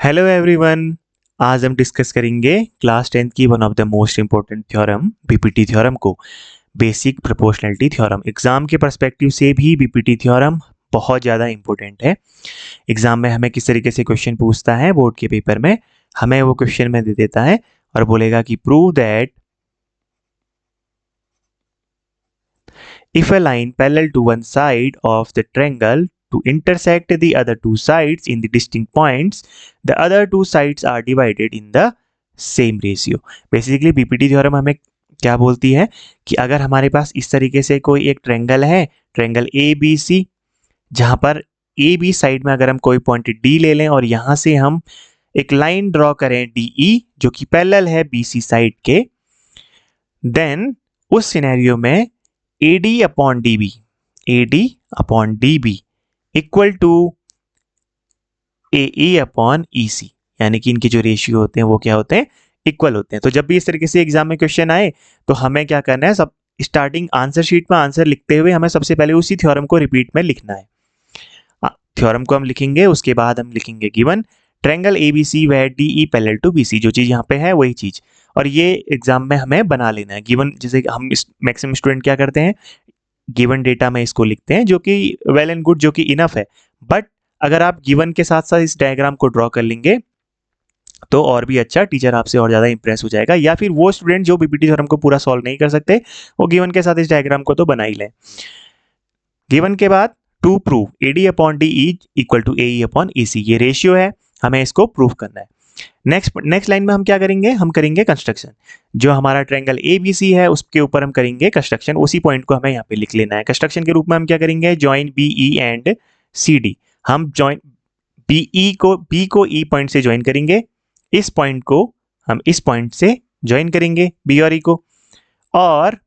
Hello everyone. आज हम discuss करेंगे क्लास 10th की one of the most important theorem BPT theorem को, बेसिक प्रोपोर्शनलिटी थ्योरम। एग्जाम के पर्सपेक्टिव से भी बीपीटी थ्योरम बहुत ज़्यादा इम्पोर्टेंट है। एग्जाम में हमें किस तरीके से क्वेश्चन पूछता है, बोर्ड के पेपर में हमें वो क्वेश्चन में दे देता है और बोलेगा कि prove that if a line parallel to one side of the triangle to intersect the other two sides in the distinct points, the other two sides are divided in the same ratio। Basically BPT theorem हमें क्या बोलती है कि अगर हमारे पास इस तरीके से कोई एक ट्रायंगल है, ट्रायंगल ए बी सी, जहां पर ए बी साइड में अगर हम कोई पॉइंट डी ले लें और यहां से हम एक लाइन ड्रॉ करें डी ई जो कि पैरेलल है बी सी साइड के, देन उस सिनेरियो में A D upon D B equal to A E upon E C, यानी कि इनके जो रेशियो होते हैं वो क्या होते हैं, इक्वल होते हैं। तो जब भी इस तरीके से एग्जाम में क्वेश्चन आए तो हमें क्या करना है, सब स्टार्टिंग आंसर शीट में आंसर लिखते हुए हमें सबसे पहले उसी थ्योरम को रिपीट में लिखना है। थ्योरम को हम लिखेंगे, उसके बाद हम लिखेंगे given triangle ABC where DE parallel to BC, जो चीज यहाँ पे है वही चीज, और ये एग्जाम में हमें बना लेना है। गिवन जैसे हम मैक्सिमम स्टूडेंट क्या करते हैं, गिवन डेटा में इसको लिखते हैं, जो कि वेल एंड गुड, जो कि इनफ है। बट अगर आप गिवन के साथ साथ इस डायग्राम को ड्रॉ कर लेंगे तो और भी अच्छा, टीचर आपसे और ज़्यादा इंप्रेस हो जाएगा। या फिर वो स्टूडेंट जो बीपीटी थ्योरम को पूरा सॉल्व नहीं कर सकते, वो गिवन के साथ इस डायग्राम को तो बना ही लें। गिवन के बाद to prove A D upon D E equal to A E upon E C, ये रेशियो है, हमें इसको प्रूव करना है। नेक्स्ट लाइन में हम क्या करेंगे, हम करेंगे कंस्ट्रक्शन। जो हमारा ट्रायंगल ए बी सी है उसके ऊपर हम करेंगे कंस्ट्रक्शन, उसी पॉइंट को हमें यहाँ पे लिख लेना है। कंस्ट्रक्शन के रूप में हम क्या करेंगे, join B E and C D. हम जॉइन बी को ई पॉइंट से ज्वाइन करेंगे, इस पॉइंट को हम इस पॉइंट से ज्वाइन करेंगे बी और ई को, और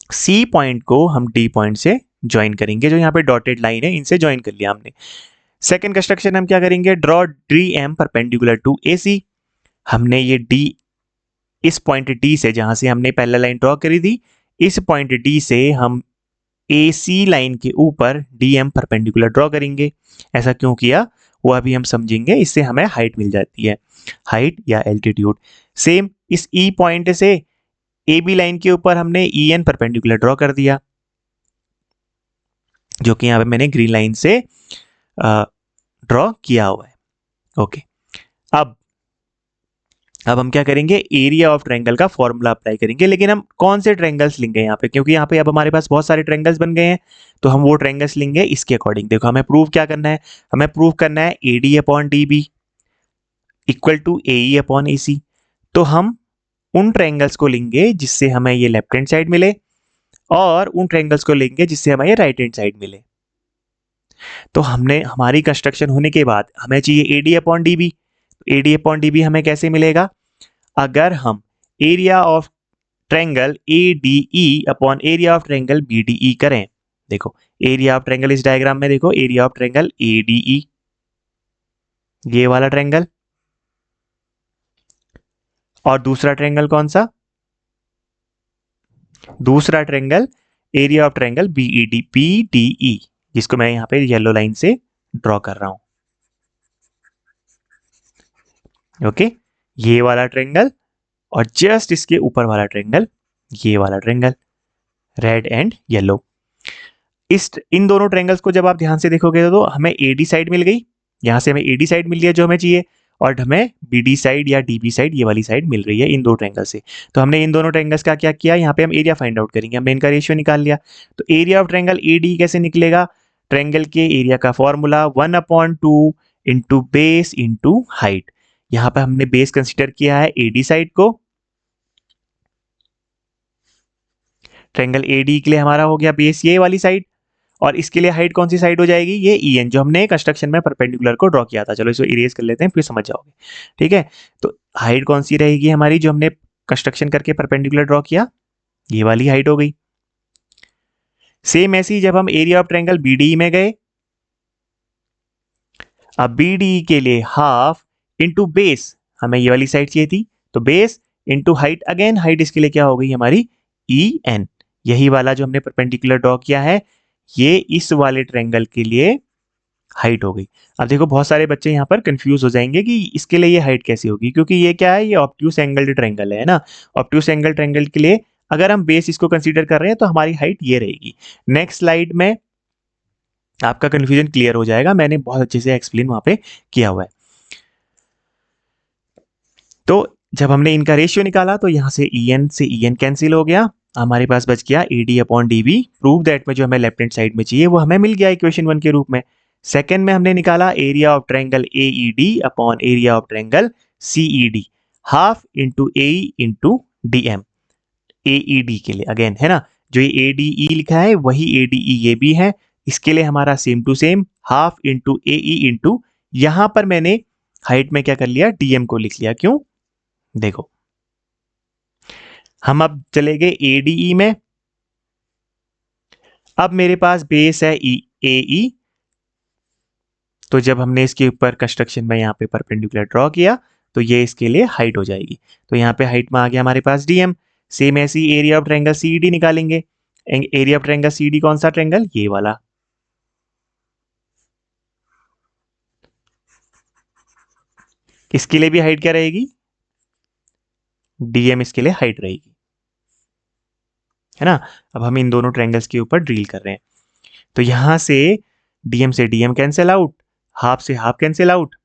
सी पॉइंट को हम डी पॉइंट से ज्वाइन करेंगे। जो यहाँ पे डॉटेड लाइन है इनसे ज्वाइन कर लिया हमने। सेकेंड कंस्ट्रक्शन हम क्या करेंगे, draw D M perpendicular to A C. हमने ये डी, इस पॉइंट डी से जहां से हमने पहला लाइन ड्रॉ करी थी, इस पॉइंट डी से हम ए सी लाइन के ऊपर डी एम परपेंडिकुलर ड्रॉ करेंगे। ऐसा क्यों किया वो अभी हम समझेंगे, इससे हमें हाइट मिल जाती है, हाइट या एल्टीट्यूड। सेम इस ई पॉइंट से ए बी लाइन के ऊपर हमने ई एन परपेंडिकुलर ड्रॉ कर दिया, जो कि यहाँ पे मैंने ग्रीन लाइन से ड्रॉ किया हुआ है। ओके, अब हम क्या करेंगे, एरिया ऑफ ट्रायंगल का फॉर्मूला अप्लाई करेंगे। लेकिन हम कौन से ट्रायंगल्स लेंगे यहाँ पे, क्योंकि यहाँ पे अब हमारे पास बहुत सारे ट्रायंगल्स बन गए हैं, तो हम वो ट्रायंगल्स लेंगे इसके अकॉर्डिंग। देखो हमें प्रूव क्या करना है, हमें प्रूव करना है A D upon D B equal to A E upon A C. तो हम उन ट्रायंगल्स को लेंगे जिससे हमें ये लेफ्ट हैंड साइड मिले, और उन ट्रायंगल्स को लेंगे जिससे हमें ये राइट हैंड साइड मिले। तो हमने, हमारी कंस्ट्रक्शन होने के बाद हमें चाहिए A D upon D B. A D upon D B हमें कैसे मिलेगा, अगर हम area of triangle A D E upon area of triangle B D E करें। देखो एरिया ऑफ ट्रायंगल इस डायग्राम में देखो, area of triangle A D E, ये वाला ट्रायंगल, और दूसरा ट्रायंगल कौन सा, दूसरा triangle area of triangle B D E, जिसको मैं यहां पे येलो लाइन से ड्रॉ कर रहा हूं। ओके, ये वाला ट्रायंगल, और जस्ट इसके ऊपर वाला ट्रायंगल, ये वाला ट्रायंगल, रेड एंड येलो। इन दोनों ट्रायंगल्स को जब आप ध्यान से देखोगे तो हमें एडी साइड मिल गई, यहां से हमें एडी साइड मिल रही है जो हमें चाहिए, और हमें बीडी साइड या डीबी साइड, ये वाली साइड मिल रही है इन दो ट्रायंगल से। तो हमने इन दोनों ट्रायंगल्स का क्या किया, यहाँ पे हम एरिया फाइंड आउट करेंगे, हमने इनका रेशियो निकाल लिया। तो एरिया ऑफ ट्रायंगल एडी कैसे निकलेगा, ट्रायंगल के एरिया का formula 1/2 into base into height. यहाँ पे हमने बेस कंसिडर किया है एडी साइड को, ट्रायंगल एडी के लिए हमारा हो गया बेस ये वाली साइड, और इसके लिए हाइट कौन सी साइड हो जाएगी, ये ई एन, जो हमने कंस्ट्रक्शन में परपेंडिकुलर को ड्रॉ किया था। चलो इसको इरेज कर लेते हैं, फिर समझ जाओगे। ठीक है, तो हाइट कौन सी रहेगी हमारी, जो हमने कंस्ट्रक्शन करके परपेंडिकुलर ड्रॉ किया, ये वाली हाइट हो गई। सेम ऐसी जब हम एरिया ऑफ ट्रायंगल बीडी में गए, अब बीडी के लिए हाफ इंटू बेस, हमें ये वाली साइड चाहिए थी, तो base into height, again height इसके लिए क्या हो गई हमारी, ई एन। यही वाला जो हमने परपेंडिकुलर ड्रॉ किया है, ये इस वाले ट्रायंगल के लिए हाइट हो गई। अब देखो बहुत सारे बच्चे यहाँ पर कंफ्यूज हो जाएंगे कि इसके लिए ये हाइट कैसी होगी, क्योंकि ये क्या है, ये ऑब्ट्यूस एंगल्ड ट्रायंगल है ना। ऑब्ट्यूस एंगल ट्रायंगल के लिए अगर हम बेस इसको कंसीडर कर रहे हैं तो हमारी हाइट ये रहेगी। नेक्स्ट स्लाइड में आपका कंफ्यूजन क्लियर हो जाएगा, मैंने बहुत अच्छे से एक्सप्लेन वहां पे किया हुआ है। तो जब हमने इनका रेशियो निकाला तो यहाँ से en से en कैंसिल हो गया, हमारे पास बच गया AD upon DB। Prove that में जो हमें लेफ्ट हैंड साइड में चाहिए वो हमें मिल गया इक्वेशन 1 के रूप में। सेकंड में हमने निकाला area of triangle AED upon area of triangle CED, half into AE into DM। AED के लिए अगेन है ना, जो ये ADE लिखा है वही ADE ये भी है, इसके लिए हमारा same to same half into AE into, यहां पर मैंने हाइट में क्या कर लिया, DM को लिख लिया। क्यों, देखो हम अब चले गए ADE में। अब मेरे पास बेस है AE, तो जब हमने इसके ऊपर कंस्ट्रक्शन में यहाँ पे परपेंडिकुलर ड्रॉ किया तो ये इसके लिए हाइट हो जाएगी। तो यहाँ पे हाइट में आ गया हमारे पास DM। सेम ऐसी एरिया ऑफ ट्रायंगल CED निकालेंगे। एरिया ऑफ ट्रायंगल CED कौन सा ट्रायंगल, ये वाला। इसके लिए भी हाइट क्या रहेगी, DM इसके लिए हाइट रहेगी, है ना। अब हम इन दोनों ट्रायंगल्स के ऊपर ड्रिल कर रहे हैं, तो यहां से DM कैंसिल आउट, हाफ से हाफ कैंसिल आउट,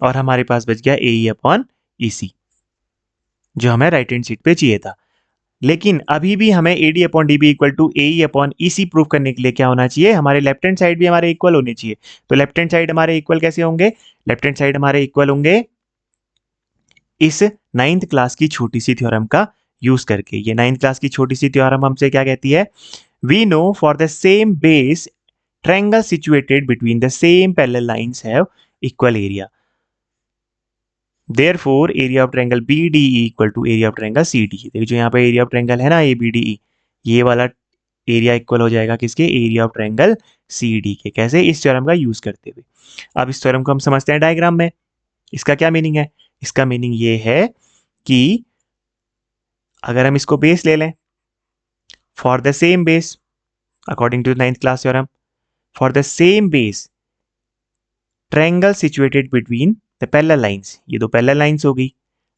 और हमारे पास बच गया AE अपॉन EC, जो हमें राइट हैंड साइड पे चाहिए था। लेकिन अभी भी हमें AD upon DB equal to AE upon EC prove करने के लिए क्या होना चाहिए, हमारे लेफ्ट हैंड साइड भी हमारे इक्वल होने चाहिए। तो लेफ्ट हैंड साइड हमारे इक्वल कैसे होंगे, लेफ्ट हैंड साइड हमारे इक्वल होंगे इस 9th क्लास की छोटी सी थ्योरम का यूज करके। ये 9th क्लास की छोटी सी थ्योरम हमसे क्या कहती है, we know for the same base triangle situated between the same parallel lines have equal area, therefore area of triangle BDE equal to area of triangle CDE। देखिए जो यहाँ पे एरिया ऑफ ट्रायंगल है ना ABDE, ये वाला area equal हो जाएगा किसके, एरिया ऑफ ट्रायंगल CED के। कैसे, इस थ्योरम का यूज करते हुए। अब इस थ्योरम को हम समझते हैं डायग्राम में। इसका क्या मीनिंग है, इसका मीनिंग ये है कि अगर हम इसको बेस ले लें, for the same base according to 9th class theorem, for the same base triangle situated between the parallel lines, ये दो पैरेलल लाइंस हो गई।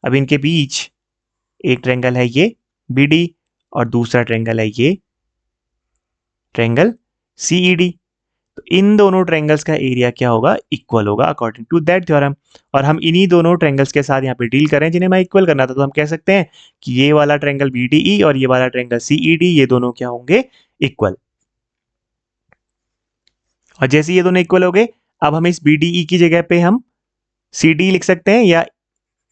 अब इनके बीच एक ट्रायंगल है ये BD और दूसरा ट्रायंगल है ये ट्रायंगल CED। तो इन दोनों ट्रायंगल्स का एरिया क्या होगा, इक्वल होगा अकॉर्डिंग टू दैट थ्योरम। और हम इन्हीं दोनों ट्रायंगल्स के साथ यहाँ पे डील करें जिन्हें मैं इक्वल करना था, तो हम कह सकते हैं कि ये वाला ट्रायंगल BDE और ये वाला ट्रायंगल CED, ये दोनों क्या होंगे, इक्वल। और जैसे ये दोनों इक्वल हो गए, अब हम इस BDE की जगह पे हम CD लिख सकते हैं,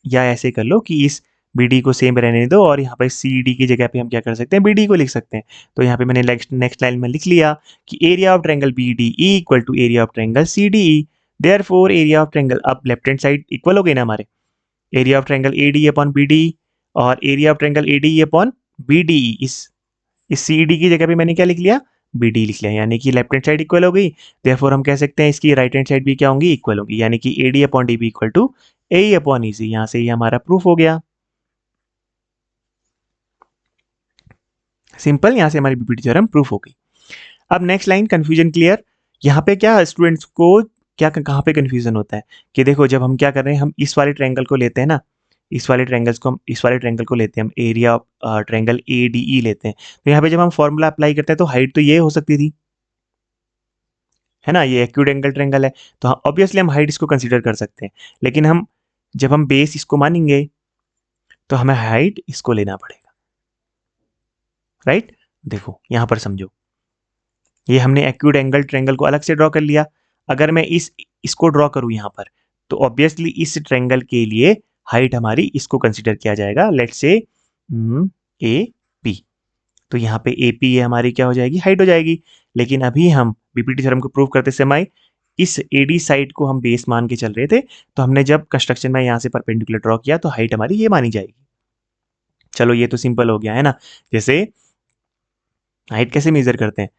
या ऐसे कर लो कि इस BD को सेम रहने दो और यहाँ पे CD की जगह पे हम क्या कर सकते हैं, BD को लिख सकते हैं। तो यहाँ पे मैंने नेक्स्ट लाइन में लिख लिया कि area of triangle BDE equal to area of triangle CDE, therefore area of triangle, अब लेफ्ट हैंड साइड इक्वल हो गए ना हमारे, area of triangle ADE upon BDE और area of triangle ADE upon BDE, इस CED की जगह पे मैंने क्या लिख लिया, BD लिख लिया, यानी कि लेफ्ट हैंड साइड इक्वल हो गई। देयरफॉर हम कह सकते हैं इसकी राइट हैंड साइड भी क्या होंगी, इक्वल होगी, यानी कि AD upon DB equal to AE upon EC। यहाँ से ये हमारा प्रूफ हो गया, सिंपल, यहाँ से हमारी BPT थ्योरम प्रूफ हो गई। अब नेक्स्ट लाइन, कंफ्यूजन क्लियर। यहाँ पे क्या स्टूडेंट्स को क्या कहाँ पे कंफ्यूजन होता है कि देखो जब हम क्या कर रहे हैं, हम इस वाले ट्रायंगल को लेते हैं ना, इस वाले ट्रायंगल को लेते हैं हम, एरिया ऑफ ट्रायंगल ADE लेते हैं। तो यहाँ पे जब हम फॉर्मूला अप्लाई करते हैं तो हाइट तो ये हो सकती थी, है ना, ये एक्यूट एंगल ट्रायंगल है, तो ऑब्वियसली हम हाइट इसको कंसीडर कर सकते हैं। लेकिन हम जब हम बेस इसको मानेंगे तो हमें हाइट इसको लेना पड़ेगा, राइट। देखो यहां पर समझो, ये हमने एक्यूट एंगल ट्रायंगल को अलग से ड्रॉ कर लिया। अगर मैं इसको ड्रॉ करूं यहां पर, तो ऑब्वियसली इस ट्रायंगल के लिए हाइट हमारी इसको कंसीडर किया जाएगा, लेट्स से AP। तो यहाँ पे AP ये हमारी क्या हो जाएगी, हाइट हो जाएगी। लेकिन अभी हम BPT थ्योरम को प्रूव करते समय इस AD साइड को हम बेस मान के चल रहे थे, तो हमने जब कंस्ट्रक्शन में यहाँ से परपेंडिकुलर ड्रॉ किया तो हाइट हमारी ये मानी जाएगी। चलो ये तो सिंपल हो गया है ना। जैसे हाइट कैसे मेजर करते हैं,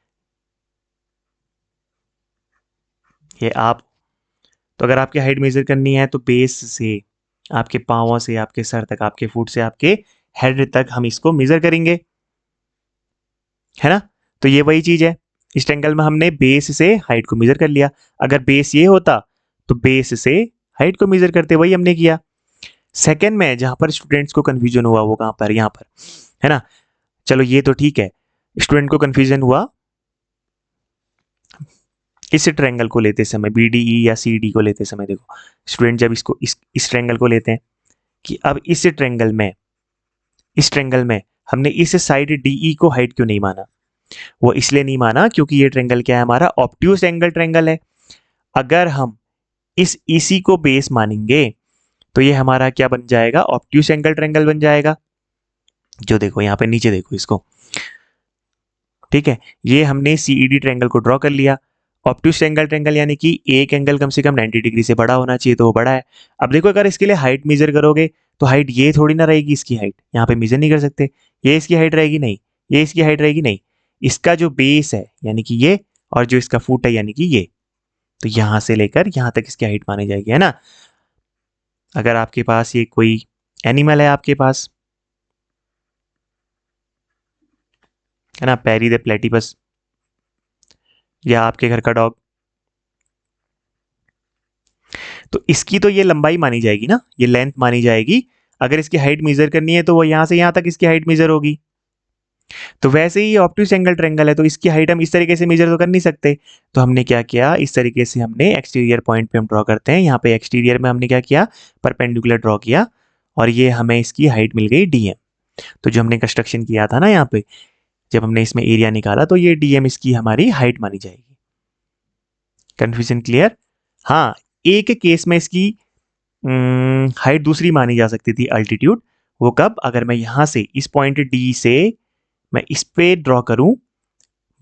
ये आप, तो अगर आपकी हाइट मेजर करनी है तो बेस से, आपके पाँवों से आपके सर तक, आपके फुट से आपके हेड तक हम इसको मेजर करेंगे, है ना। तो ये वही चीज है, इस ट्रायंगल में हमने बेस से हाइट को मेजर कर लिया। अगर बेस ये होता तो बेस से हाइट को मेजर करते, वही हमने किया। सेकंड में जहां पर स्टूडेंट्स को कंफ्यूजन हुआ वो कहां पर, यहां पर, है ना। चलो ये तो ठीक है, स्टूडेंट को कंफ्यूजन हुआ इस ट्रायंगल को लेते समय, BDE या CD को लेते समय। देखो स्टूडेंट जब इसको इस ट्रायंगल को लेते हैं कि अब इस ट्रायंगल में हमने इस साइड DE को हाइट क्यों नहीं माना। वो इसलिए नहीं माना क्योंकि ये ट्रायंगल क्या है, हमारा ऑब्ट्यूस एंगल ट्रायंगल है। अगर हम इस EC को बेस मानेंगे तो ये हमारा क्या बन जाएगा, ऑब्ट्यूस एंगल ट्रायंगल बन जाएगा। जो देखो यहाँ पे नीचे देखो इसको, ठीक है। ये हमने CED ट्रायंगल को ड्रॉ कर लिया। ऑब्ट्यूस एंगल ट्रायंगल यानी कि एक एंगल कम से कम 90 डिग्री से बड़ा होना चाहिए, तो वो बड़ा है। अब देखो अगर इसके लिए हाइट मेजर करोगे तो हाइट ये थोड़ी ना रहेगी, इसकी हाइट यहाँ पे मेजर नहीं कर सकते। ये इसकी हाइट रहेगी नहीं, ये इसकी हाइट रहेगी नहीं। इसका जो बेस है यानी कि ये, और जो इसका फुट है यानी कि ये, तो यहां से लेकर यहां तक इसकी हाइट मानी जाएगी, है ना। अगर आपके पास ये कोई एनिमल है आपके पास, है ना, पैरी द प्लेटिपस, या आपके घर का डॉग, तो इसकी तो ये लंबाई मानी जाएगी ना, ये लेंथ मानी जाएगी। अगर इसकी हाइट मेजर करनी है तो वो यहां से यहां तक इसकी हाइट मेजर होगी। तो वैसे ही ऑब्ट्यूस एंगल ट्रायंगल है, तो इसकी हाइट हम इस तरीके से मेजर तो कर नहीं सकते। तो हमने क्या किया, इस तरीके से हमने एक्सटीरियर पॉइंट पे हम ड्रॉ करते हैं। यहाँ पे एक्सटीरियर में हमने क्या किया, परपेंडिकुलर ड्रॉ किया, और ये हमें इसकी हाइट मिल गई DM। तो जो हमने कंस्ट्रक्शन किया था ना यहाँ पे, जब हमने इसमें एरिया निकाला तो ये DM इसकी हमारी हाइट मानी जाएगी। Confusion clear. हाँ, एक केस में इसकी हाइट दूसरी मानी जा सकती थी, अल्टीट्यूड। वो कब, अगर मैं यहाँ से इस पॉइंट D से मैं इस पे ड्रॉ करूं,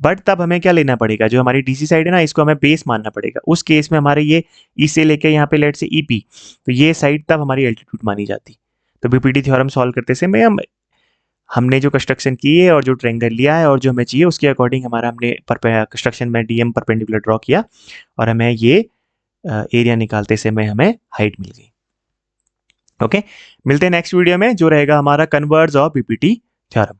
बट तब हमें क्या लेना पड़ेगा, जो हमारी DC साइड है ना, इसको हमें बेस मानना पड़ेगा। उस केस में हमारे ये E से लेके यहाँ पे लेट से EP, तो ये साइड तब हमारी अल्टीट्यूड मानी जाती। तो BPT थ्योरम सॉल्व करते समय हमने जो कंस्ट्रक्शन की है और जो ट्रायंगल लिया है और जो हमें चाहिए उसके अकॉर्डिंग हमारा हमने कंस्ट्रक्शन में DM परपेंडिकुलर ड्रॉ किया, और हमें ये एरिया निकालते समय हमें हाइट मिल गई। ओके, मिलते हैं नेक्स्ट वीडियो में, जो रहेगा हमारा कन्वर्ज ऑफ BPT थ्योरम।